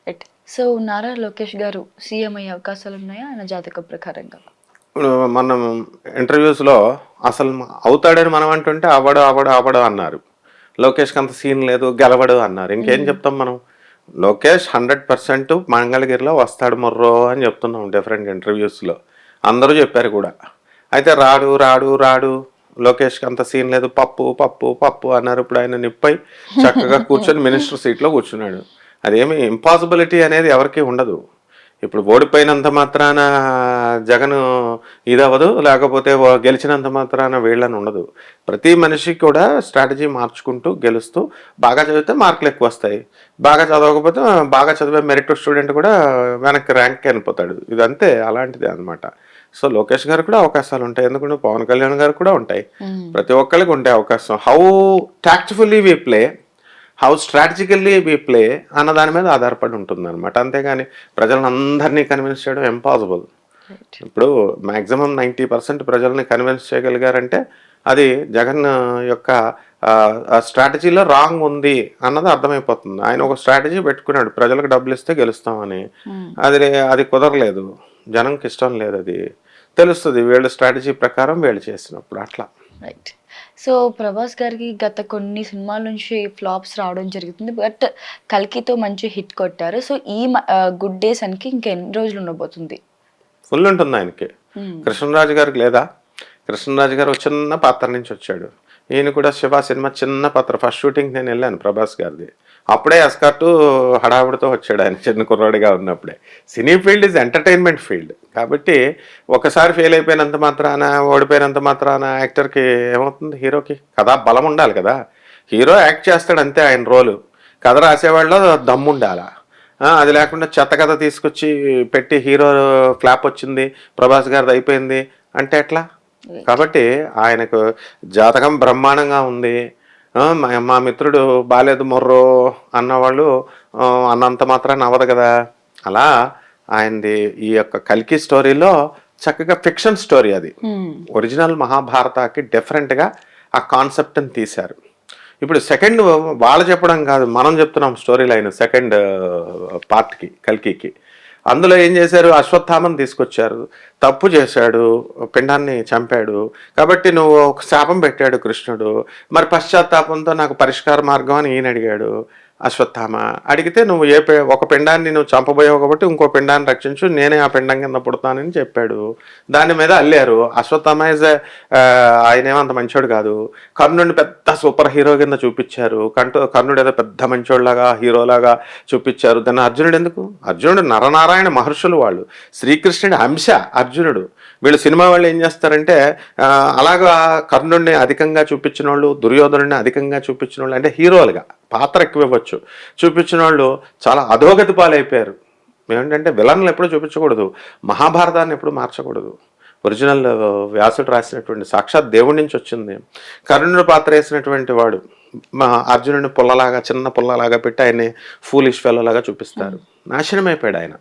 Right. So, Nara Lokesh గారు CM అయ్యే అవకాశాలున్నాయా ఆయన జాతకం ప్రకారంగా? ఇప్పుడు మనం ఇంటర్వ్యూస్‌లో అసలు అవుతాడని మనం అంటుంటే అవ్వడు, అవ్వడు, అవ్వడు అన్నారు. లోకేష్‌కి అంత సీన్ లేదు, గెలవడు అన్నారు. ఇంకేం హ్మ్. చెప్తాం మనం? లోకేష్ 100% మంగళగిరిలో వస్తాడు మొర్రో అని చెప్తున్నాం డిఫరెంట్ ఇంటర్వ్యూస్‌లో. అందరూ చెప్పారు కూడా. అయితే రాడు, రాడు, రాడు. లోకేష్‌కి అంత సీన్ లేదు. పప్పు, పప్పు, పప్పు అన్నారు. ఇప్పుడు ఆయన నిప్పై చక్కగా కూర్చొని మినిస్టర్ సీట్‌లో కూర్చున్నాడు. అదేమి ఇంపాసిబిలిటీ అనేది ఎవరికీ ఉండదు. ఇప్పుడు ఓడిపోయినంత మాత్రాన జగను ఇదవ్వదు, లేకపోతే గెలిచినంత మాత్రాన వీళ్ళని ఉండదు. ప్రతి మనిషి కూడా స్ట్రాటజీ మార్చుకుంటూ గెలుస్తూ బాగా చదివితే మార్కులు ఎక్కువ వస్తాయి. బాగా చదవకపోతే బాగా చదివే మెరిట్ స్టూడెంట్ కూడా వెనక్కి ర్యాంక్కి వెళ్ళిపోతాడు. ఇదంతే, అలాంటిదే అనమాట. సో లోకేష్ గారు కూడా అవకాశాలు ఉంటాయి. ఎందుకంటే పవన్ కళ్యాణ్ గారు కూడా ఉంటాయి. హ్మ్. ప్రతి ఒక్కరికి ఉంటాయి అవకాశం. How tactfully we play, how strategically we play అన్న దాని మీద ఆధారపడి ఉంటుంది అనమాట. అంతేగాని ప్రజలను అందరినీ కన్విన్స్ చేయడం ఇంపాసిబుల్. రైట్. ఇప్పుడు మ్యాక్సిమం 90% ప్రజల్ని కన్విన్స్ చేయగలిగారంటే అది జగన్ యొక్క స్ట్రాటజీలో రాంగ్ ఉంది అన్నది అర్థమైపోతుంది. ఆయన ఒక స్ట్రాటజీ పెట్టుకున్నాడు, ప్రజలకు డబ్బులు ఇస్తే గెలుస్తామని. హ్మ్. అది అది కుదరలేదు, జనంకి ఇష్టం లేదు. అది తెలుస్తుంది వీళ్ళ స్ట్రాటజీ ప్రకారం వీళ్ళు చేసినప్పుడు అట్లా. రైట్. సో, ప్రభాస్ గారికి గత కొన్ని సినిమాల నుంచి ఫ్లాప్స్ రావడం జరుగుతుంది. బట్ 'కల్కి'తో మంచి హిట్ కొట్టారు. సో, ఈ 'గుడ్ డేస్' అనకి ఇంకెన్ని రోజులు ఉండబోతుంది? ఫుల్ ఉంటుంది ఆయనకి. హ్మ్. కృష్ణరాజు గారికి లేదా? కృష్ణరాజు గారు ఒక చిన్న పాత్ర నుంచి వచ్చాడు. ఈయన కూడా శివ సినిమా చిన్న పాత్ర. ఫస్ట్ షూటింగ్ నేను వెళ్ళాను ప్రభాస్ గారిది. అప్పుడే ఎస్కార్టు హడావుడితో వచ్చాడు ఆయన చిన్న కుర్రాడిగా ఉన్నప్పుడే. Cine field is entertainment field. కాబట్టి ఒకసారి ఫెయిల్ అయిపోయినంత మాత్రాన, ఓడిపోయినంత మాత్రాన యాక్టర్కి ఏమవుతుంది? హీరోకి కథా బలం ఉండాలి కదా. హీరో యాక్ట్ చేస్తాడు అంతే, ఆయన రోలు. కథ రాసేవాళ్ళలో దమ్ముండాల. అది లేకుండా చెత్త కథ తీసుకొచ్చి పెట్టి హీరో ఫ్లాప్ వచ్చింది, ప్రభాస్ గారిది అయిపోయింది అంటే ఎట్లా? రైట్. కాబట్టి ఆయనకు జాతకం బ్రహ్మాండంగా ఉంది. మా మిత్రుడు బాలేదు మొర్రో అన్నవాళ్ళు అన్నంత మాత్రాన అవ్వదు కదా. అలా ఆయనది ఈ యొక్క కల్కి స్టోరీలో చక్కగా ఫిక్షన్ స్టోరీ అది. హ్మ్. ఒరిజినల్ మహాభారతకి డిఫరెంట్గా ఆ కాన్సెప్ట్ని తీశారు. ఇప్పుడు సెకండ్ వాళ్ళు చెప్పడం కాదు, మనం చెప్తున్నాం స్టోరీ లైన్ సెకండ్ పార్ట్కి కల్కికి. అందులో ఏం చేశారు? అశ్వత్థామని తీసుకొచ్చారు. తప్పు చేశాడు, పిండాన్ని చంపాడు. కాబట్టి నువ్వు ఒక శాపం పెట్టాడు కృష్ణుడు. మరి పశ్చాత్తాపంతో నాకు పరిష్కార మార్గం అని ఈయన అడిగాడు అశ్వత్థామ. అడిగితే నువ్వు ఒక పిండాన్ని నువ్వు చంపబోయావు కాబట్టి ఇంకో పిండాన్ని రక్షించు, నేనే ఆ పిండం కింద పుడతానని చెప్పాడు. దాని మీద అల్లారు. అశ్వత్థామ ఇస్ ఆయనేమంత మంచోడు కాదు. కర్ణుడిని పెద్ద సూపర్ హీరో కింద చూపించారు. కర్ణుడు ఏదో పెద్ద మంచోళ్ళలాగా హీరోలాగా చూపించారు. దాన్ని అర్జునుడు ఎందుకు? అర్జునుడు నరనారాయణ మహర్షులు వాళ్ళు. శ్రీకృష్ణుడి అంశ అర్జునుడు. వీళ్ళు సినిమా వాళ్ళు ఏం చేస్తారంటే అలాగా కర్ణుడిని అధికంగా చూపించిన వాళ్ళు, దుర్యోధనుడిని అధికంగా చూపించిన వాళ్ళు, అంటే హీరోలుగా పాత్ర ఎక్కువ ఇవ్వచ్చు చూపించిన వాళ్ళు చాలా అధోగతి పాలైపోయారు. ఏమిటంటే విలన్లు ఎప్పుడు చూపించకూడదు, మహాభారతాన్ని ఎప్పుడు మార్చకూడదు. ఒరిజినల్ వ్యాసుడు రాసినటువంటి సాక్షాత్ దేవుడి నుంచి వచ్చింది. కర్ణుడు పాత్ర వేసినటువంటి వాడు మా అర్జునుడిని పుల్లలాగా, చిన్న పుల్లలాగా పెట్టి ఆయన్ని ఫూలిష్ ఫెలోలాగా చూపిస్తారు. నాశనం అయిపోయాడు ఆయన.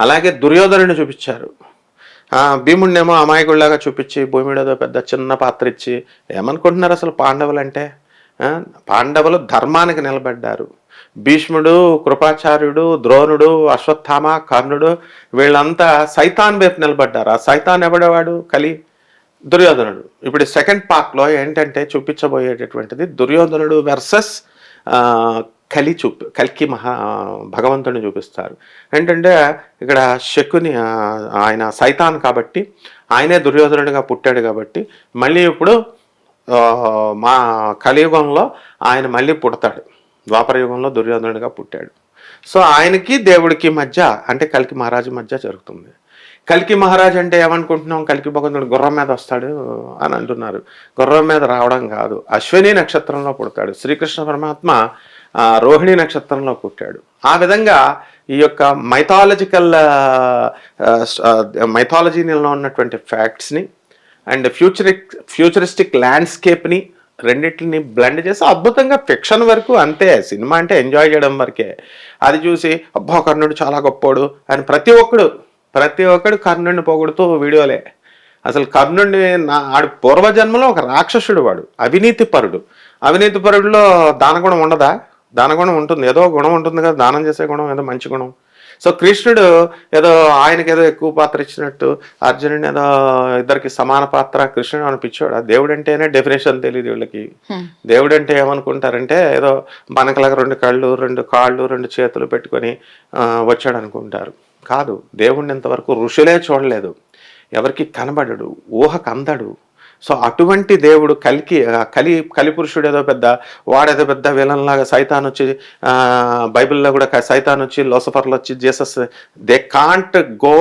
అలాగే దుర్యోధనుడిని చూపించారు. భీముడినేమో అమాయకుడిలాగా చూపించి భూమి మీద పెద్ద చిన్న పాత్ర ఇచ్చి ఏమనుకుంటున్నారు అసలు పాండవులు అంటే? పాండవులు ధర్మానికి నిలబడ్డారు. భీష్ముడు, కృపాచార్యుడు, ద్రోణుడు, అశ్వత్థామ, కర్ణుడు వీళ్ళంతా సైతాన్ వైపు నిలబడ్డారు. ఆ సైతాన్ ఎవడేవాడు? కలి, దుర్యోధనుడు. ఇప్పుడు సెకండ్ పార్ట్లో ఏంటంటే చూపించబోయేటటువంటిది దుర్యోధనుడు వర్సెస్ కల్కి భగవంతుడిని చూపిస్తారు. ఏంటంటే ఇక్కడ శకుని ఆయన సైతాన్ కాబట్టి, ఆయనే దుర్యోధనుడిగా పుట్టాడు కాబట్టి మళ్ళీ ఇప్పుడు మా కలియుగంలో ఆయన మళ్ళీ పుడతాడు. ద్వాపర యుగంలో దుర్యోధనుడిగా పుట్టాడు. సో ఆయనకి దేవుడికి మధ్య, అంటే కల్కి మహారాజు మధ్య జరుగుతుంది. కల్కి మహారాజు అంటే ఏమనుకుంటున్నాం? కల్కి భగవంతుడు గుర్రం మీద వస్తాడు అని అంటున్నారు. గుర్రం మీద రావడం కాదు, అశ్విని నక్షత్రంలో పుడతాడు. శ్రీకృష్ణ పరమాత్మ రోహిణి నక్షత్రంలో పుట్టాడు. ఆ విధంగా ఈ యొక్క మైథాలజీలో ఉన్నటువంటి ఫ్యాక్ట్స్ని అండ్ ఫ్యూచరిస్టిక్ ల్యాండ్స్కేప్ని రెండింటిని బ్లెండ్ చేసి అద్భుతంగా ఫిక్షన్ వరకు అంతే. సినిమా అంటే ఎంజాయ్ చేయడం వరకే. అది చూసి అబ్బా కర్ణుడు చాలా గొప్పోడు అని ప్రతి ఒక్కడు కర్ణుడిని పొగుడుతూ వీడియోలే. అసలు కర్ణుడిని ఆడు పూర్వజన్మలో ఒక రాక్షసుడు, వాడు అవినీతి పరుడులో దానగుణం ఉండదా? దాన గుణం ఉంటుంది, ఏదో గుణం ఉంటుంది కదా, దానం చేసే గుణం ఏదో మంచి గుణం. సో కృష్ణుడు ఏదో ఆయనకి ఏదో ఎక్కువ పాత్ర ఇచ్చినట్టు, అర్జునుడిని ఏదో ఇద్దరికి సమాన పాత్ర, కృష్ణుడు అనిపించాడు. దేవుడు అంటేనే డెఫినేషన్ తెలియదు వీళ్ళకి. దేవుడు అంటే ఏమనుకుంటారంటే ఏదో మనకలాగా 2 కళ్ళు 2 కాళ్ళు 2 చేతులు పెట్టుకొని వచ్చాడు అనుకుంటారు. కాదు, దేవుడిని ఇంతవరకు ఋషులే చూడలేదు, ఎవరికి కనబడడు, ఊహకు అందడు. సో అటువంటి దేవుడు కలిపురుషుడు ఏదో పెద్ద, వాడేదో పెద్ద విలన్ లాగా సైతాన్ వచ్చి, బైబిల్లో కూడా సైతాన్ వచ్చి, లోసఫర్లు వచ్చి Jesus, they can't go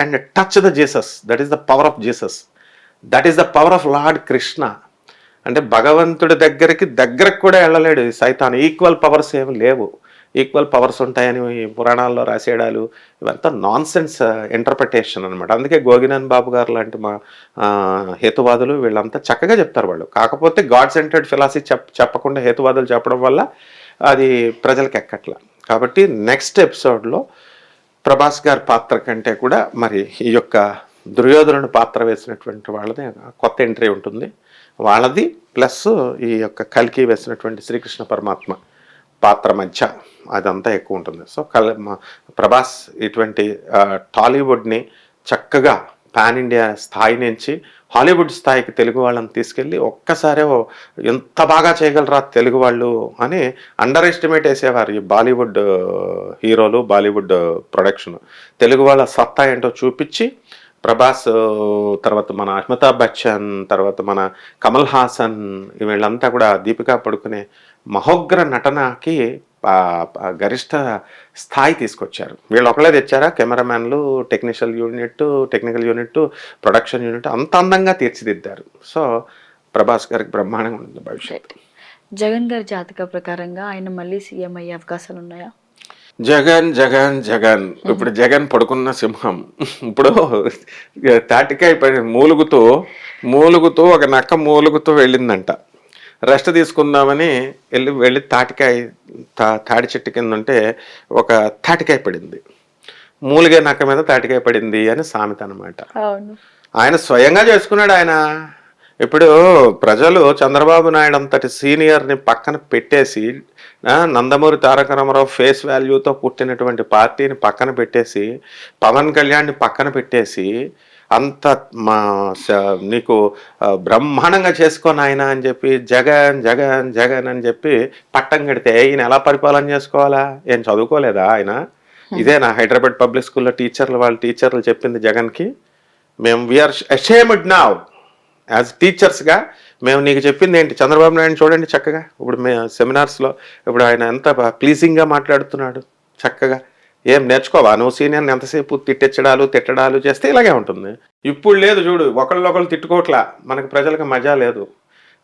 and touch the Jesus. That is the power of Jesus, that is the power of lord Krishna. అంటే భగవంతుడి దగ్గరకు కూడా వెళ్ళలేడు సైతాన్. ఈక్వల్ పవర్స్ ఏమి లేవు. ఈక్వల్ పవర్స్ ఉంటాయని పురాణాల్లో రాసేయడాలు ఇవంతా నాన్ సెన్స్ ఇంటర్ప్రిటేషన్ అనమాట. అందుకే గోగినాన్ బాబు గారు లాంటి మా హేతువాదులు వీళ్ళంతా చక్కగా చెప్తారు వాళ్ళు. కాకపోతే గాడ్ సెంటర్డ్ ఫిలాసఫీ చెప్పకుండా హేతువాదులు చెప్పడం వల్ల అది ప్రజలకు ఎక్కట్ల. కాబట్టి నెక్స్ట్ ఎపిసోడ్లో ప్రభాస్ గారి పాత్ర కంటే కూడా మరి ఈ యొక్క దుర్యోధనుడు పాత్ర వేసినటువంటి వాళ్ళది కొత్త ఎంట్రీ ఉంటుంది వాళ్ళది, ప్లస్ ఈ యొక్క కల్కి వేసినటువంటి శ్రీకృష్ణ పరమాత్మ పాత్ర మధ్య అదంతా ఎక్కువ ఉంటుంది. సో ప్రభాస్ ఇటువంటి టాలీవుడ్ని చక్కగా పాన్ ఇండియా స్థాయి నుంచి హాలీవుడ్ స్థాయికి తెలుగు వాళ్ళని తీసుకెళ్ళి ఒక్కసారే ఎంత బాగా చేయగలరా తెలుగు వాళ్ళు అని అండర్ ఎస్టిమేట్ వేసేవారు ఈ బాలీవుడ్ హీరోలు, బాలీవుడ్ ప్రొడక్షన్. తెలుగు వాళ్ళ సత్తా ఏంటో చూపించి ప్రభాస్ తర్వాత మన అమితాబ్ బచ్చన్, తర్వాత మన కమల్ హాసన్, వీళ్ళంతా కూడా దీపికా పడుకునే మహోగ్ర నటనకి గరిష్ట స్థాయి తీసుకొచ్చారు. వీళ్ళు ఒకళ్ళే తెచ్చారా, కెమెరామ్యాన్లు, టెక్నికల్ యూనిట్, ప్రొడక్షన్ యూనిట్ అంత అందంగా తీర్చిదిద్దారు. సో ప్రభాస్ గారికి బ్రహ్మాండంగా ఉంటుంది భవిష్యత్తు. జగన్ గారి జాతక ప్రకారంగా ఆయన మళ్ళీ సీఎం అయ్యే అవకాశాలు ఉన్నాయా? జగన్ జగన్ జగన్ ఇప్పుడు జగన్ పడుకున్న సింహం. ఇప్పుడు తాటికాయ మూలుగుతూ ఒక నక్క మూలుగుతూ వెళ్ళిందంట. రెస్ట్ తీసుకుందామని వెళ్ళి తాటి చెట్టు కింద ఉంటే ఒక తాటికాయ పడింది. మూలిగే నక్క మీద తాటికాయ పడింది అని సామెత అనమాట. ఆయన స్వయంగా చేసుకున్నాడు. ఆయన ఇప్పుడు ప్రజలు చంద్రబాబు నాయుడు అంతటి సీనియర్ని పక్కన పెట్టేసి, నందమూరి తారక రామారావు ఫేస్ వాల్యూతో పుట్టినటువంటి పార్టీని పక్కన పెట్టేసి, పవన్ కళ్యాణ్ని పక్కన పెట్టేసి, అంత నీకు బ్రహ్మాండంగా చేసుకోని ఆయన అని చెప్పి జగన్ జగన్ జగన్ అని చెప్పి పట్టం కడితే ఈయన ఎలా పరిపాలన చేసుకోవాలా? ఏం చదువుకోలేదా ఆయన? ఇదేనా హైదరాబాద్ పబ్లిక్ స్కూల్లో టీచర్లు చెప్పింది జగన్కి? మేము వీఆర్ అషేమ్డ్ నౌ యాజ్ టీచర్స్గా మేము నీకు చెప్పింది ఏంటి? చంద్రబాబు నాయుడు చూడండి చక్కగా ఇప్పుడు సెమినార్స్లో ఇప్పుడు ఆయన ఎంత ప్లీజింగ్గా మాట్లాడుతున్నాడు చక్కగా. ఏం నేర్చుకోవా నువ్వు సీనియర్ని? ఎంతసేపు తిట్టడాలు చేస్తే ఇలాగే ఉంటుంది. ఇప్పుడు లేదు చూడు, ఒకళ్ళొకళ్ళు తిట్టుకోవట్లా, మనకి ప్రజలకు మజా లేదు.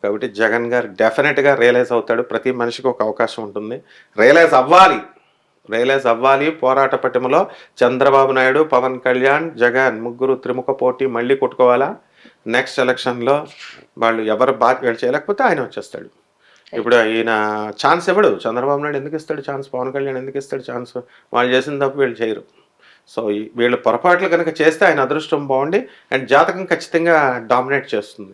కాబట్టి జగన్ గారు డెఫినెట్గా రియలైజ్ అవుతాడు. ప్రతి మనిషికి ఒక అవకాశం ఉంటుంది, రియలైజ్ అవ్వాలి. పోరాట పటిమలో చంద్రబాబు నాయుడు, పవన్ కళ్యాణ్, జగన్ ముగ్గురు త్రిముఖ పోటీ మళ్ళీ కొట్టుకోవాలా. నెక్స్ట్ ఎలక్షన్లో వాళ్ళు ఎవరు వీళ్ళు చేయలేకపోతే ఆయన వచ్చేస్తాడు. ఇప్పుడు ఈయన ఛాన్స్ ఇవ్వడు. చంద్రబాబు నాయుడు ఎందుకు ఇస్తాడు ఛాన్స్? పవన్ కళ్యాణ్ ఎందుకు ఇస్తాడు ఛాన్స్? వాళ్ళు చేసిన తప్పు వీళ్ళు చేయరు. సో వీళ్ళు పొరపాట్లు కనుక చేస్తే ఆయన అదృష్టం బాగుండి అండ్ జాతకం ఖచ్చితంగా డామినేట్ చేస్తుంది.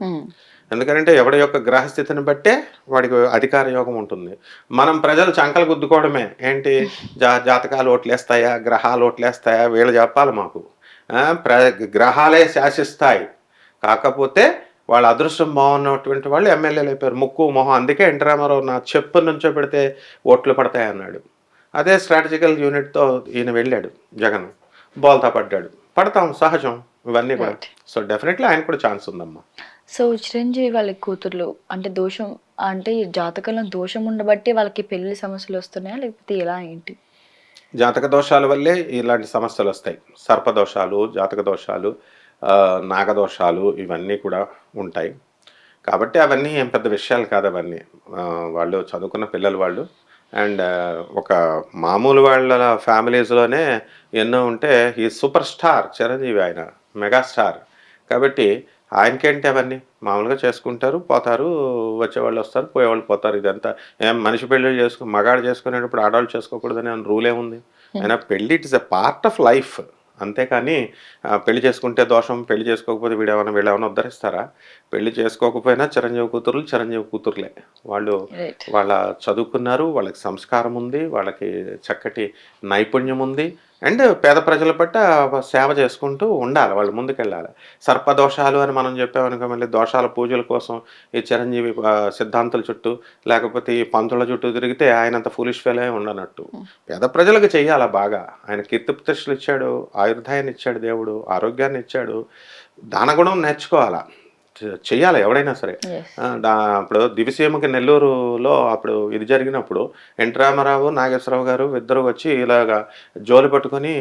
ఎందుకంటే ఎవడి యొక్క గ్రహస్థితిని బట్టే వాడికి అధికార యోగం ఉంటుంది. మనం ప్రజలు చంకలు గుద్దుకోవడమే ఏంటి, జాతకాలు ఓట్లేస్తాయా, గ్రహాలు ఓట్లేస్తాయా, వీళ్ళు చెప్పాలి మాకు. గ్రహాలే శాసిస్తాయి. కాకపోతే వాళ్ళ అదృష్టం బాగున్నటువంటి వాళ్ళు ఎమ్మెల్యేలు అయిపోయారు, ముక్కు మొహం. అందుకే ఎన్టీ రామారావు నా చెప్పు నుంచో పెడితే ఓట్లు పడతాయి అన్నాడు. అదే స్ట్రాటజికల్ యూనిట్తో ఈయన వెళ్ళాడు జగన్, బోల్తా పడ్డాడు. పడతాం సహజం ఇవన్నీ కూడా. సో డెఫినెట్లీ ఆయన కూడా ఛాన్స్ ఉందమ్మా. సో చిరంజీవి వాళ్ళ కూతుర్లు అంటే దోషం, అంటే జాతకంలో దోషం ఉండబట్టి వాళ్ళకి పెళ్లి సమస్యలు వస్తున్నాయా లేకపోతే ఎలా ఏంటి? జాతక దోషాల వల్లే ఇలాంటి సమస్యలు వస్తాయి. సర్పదోషాలు, జాతక దోషాలు, నాగదోషాలు ఇవన్నీ కూడా ఉంటాయి. కాబట్టి అవన్నీ ఏం పెద్ద విషయాలు కాదు. అవన్నీ వాళ్ళు చదువుకున్న పిల్లలు వాళ్ళు. అండ్ ఒక మామూలు వాళ్ళ ఫ్యామిలీస్లోనే ఎన్నో ఉంటే ఈ సూపర్ స్టార్ చిరంజీవి, ఆయన మెగాస్టార్. కాబట్టి ఆయనకేంటి అవన్నీ మామూలుగా చేసుకుంటారు, పోతారు, వచ్చేవాళ్ళు వస్తారు, పోయేవాళ్ళు పోతారు. ఇదంతా ఏం మనిషి పెళ్ళిళ్ళు మగాడు చేసుకునేటప్పుడు ఆడవాళ్ళు చేసుకోకూడదని రూల్ ఏముంది? అయినా పెళ్ళి it is a part of life. అంతేకాని పెళ్లి చేసుకుంటే దోషం, పెళ్లి చేసుకోకపోతే వీళ్ళేమన్నా ఉద్ధరిస్తారా? పెళ్లి చేసుకోకపోయినా చిరంజీవి కూతుర్లే. వాళ్ళు రైట్. వాళ్ళ చదువుకున్నారు, వాళ్ళకి సంస్కారం ఉంది, వాళ్ళకి చక్కటి నైపుణ్యం ఉంది. అండ్ పేద ప్రజల పట్ల సేవ చేసుకుంటూ ఉండాలి. వాళ్ళు ముందుకెళ్ళాలి. సర్పదోషాలు అని మనం చెప్పామనుకో మళ్ళీ దోషాల పూజల కోసం ఈ చిరంజీవి సిద్ధాంతుల చుట్టూ, లేకపోతే ఈ పంతుల చుట్టూ తిరిగితే ఆయనంత ఫూలిష్ ఫెలో ఉండనట్టు. పేద ప్రజలకు చెయ్యాలా బాగా. ఆయన కీర్తిప్రతిష్టలు ఇచ్చాడు, ఆయుర్దాయాన్ని ఇచ్చాడు దేవుడు, ఆరోగ్యాన్ని ఇచ్చాడు. దానగుణం నేర్చుకోవాలా. చెయ్యాలి ఎవడైనా సరే. యెస్. ఇప్పుడు దివిసీమకి నెల్లూరులో అప్పుడు ఇది జరిగినప్పుడు ఎన్టీ రామారావు, నాగేశ్వరరావు గారు ఇద్దరు వచ్చి ఇలాగా జోలు పట్టుకొని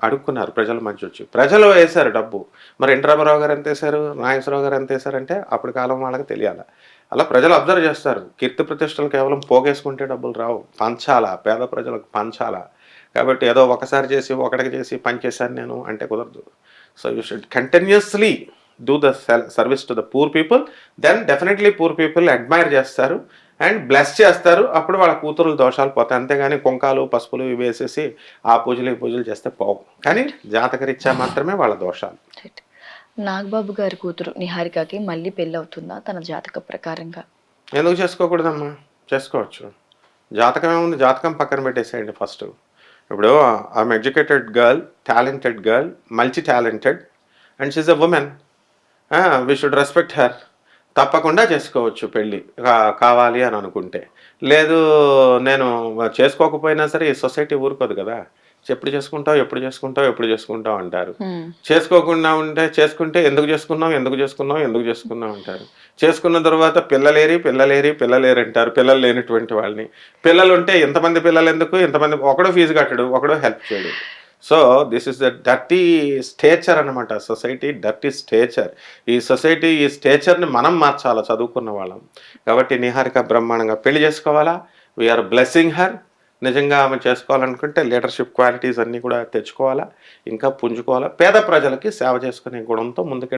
అడుక్కున్నారు ప్రజల మధ్య వచ్చి. ప్రజలు వేశారు డబ్బు. మరి ఎన్టీ రామారావు గారు ఎంతేశారు, నాగేశ్వరరావు గారు ఎంతేశారంటే అప్పటి కాలం వాళ్ళకి తెలియాలి. అలా ప్రజలు అబ్జర్వ్ చేస్తారు. కీర్తి ప్రతిష్టలు కేవలం పోగేసుకుంటే డబ్బులు రావు. పంచాలా, పేద ప్రజలకు పంచాలా. కాబట్టి ఏదో ఒకసారి చేసి, ఒకటికి చేసి పనిచేశాను నేను అంటే కుదరదు. So you should continuously do the service to the poor people. Then definitely poor people admire చేస్తారు అండ్ బ్లెస్ చేస్తారు. అప్పుడు వాళ్ళ కూతురుల దోషాలు పోతాయి. అంతేగాని కుంకాలు, పసుపులు ఇవి వేసేసి ఆ పూజలు ఈ పూజలు చేస్తే పోవు. కానీ జాతకరీత్యా మాత్రమే వాళ్ళ దోషాలు. రైట్. నాగబాబు గారి కూతురు నిహారికకి మళ్ళీ పెళ్ళి అవుతుందా తన జాతక ప్రకారంగా? ఎందుకు చేసుకోకూడదమ్మా? చేసుకోవచ్చు. జాతకం ఏముంది? జాతకం పక్కన పెట్టేసేయండి ఫస్ట్. ఇప్పుడు I'm educated girl, talented girl, multi talented and she's a woman. We should respect her. తప్పకుండా చేసుకోవచ్చు పెళ్ళి కావాలి అని అనుకుంటే. లేదు నేను చేసుకోకపోయినా సరే ఈ సొసైటీ ఊరుకోదు కదా. ఎప్పుడు చేసుకుంటావు, ఎప్పుడు చేసుకుంటావు, ఎప్పుడు చేసుకుంటావు అంటారు. చేసుకోకుండా చేసుకుంటే ఎందుకు చేసుకున్నావు అంటారు. చేసుకున్న తర్వాత పిల్లలేరి అంటారు. పిల్లలు లేనటువంటి వాళ్ళని. పిల్లలు ఉంటే ఎంతమంది పిల్లలు ఎందుకు, ఎంతమంది, ఒకడో ఫీజు కట్టడు, ఒకడో హెల్ప్ చేయడు. So this is the dirty stature అనమాట. Society dirty stature. ఈ సొసైటీ ఈ స్టేచర్ని మనం మార్చాలా చదువుకున్న వాళ్ళం. కాబట్టి నిహారిక బ్రహ్మాండంగా పెళ్లి చేసుకోవాలా. We're blessing her. నిజంగా ఆమె చేసుకోవాలనుకుంటే లీడర్షిప్ క్వాలిటీస్ అన్నీ కూడా తెచ్చుకోవాలా, ఇంకా పుంజుకోవాలా. పేద ప్రజలకి సేవ చేసుకునే గుణంతో ముందుకు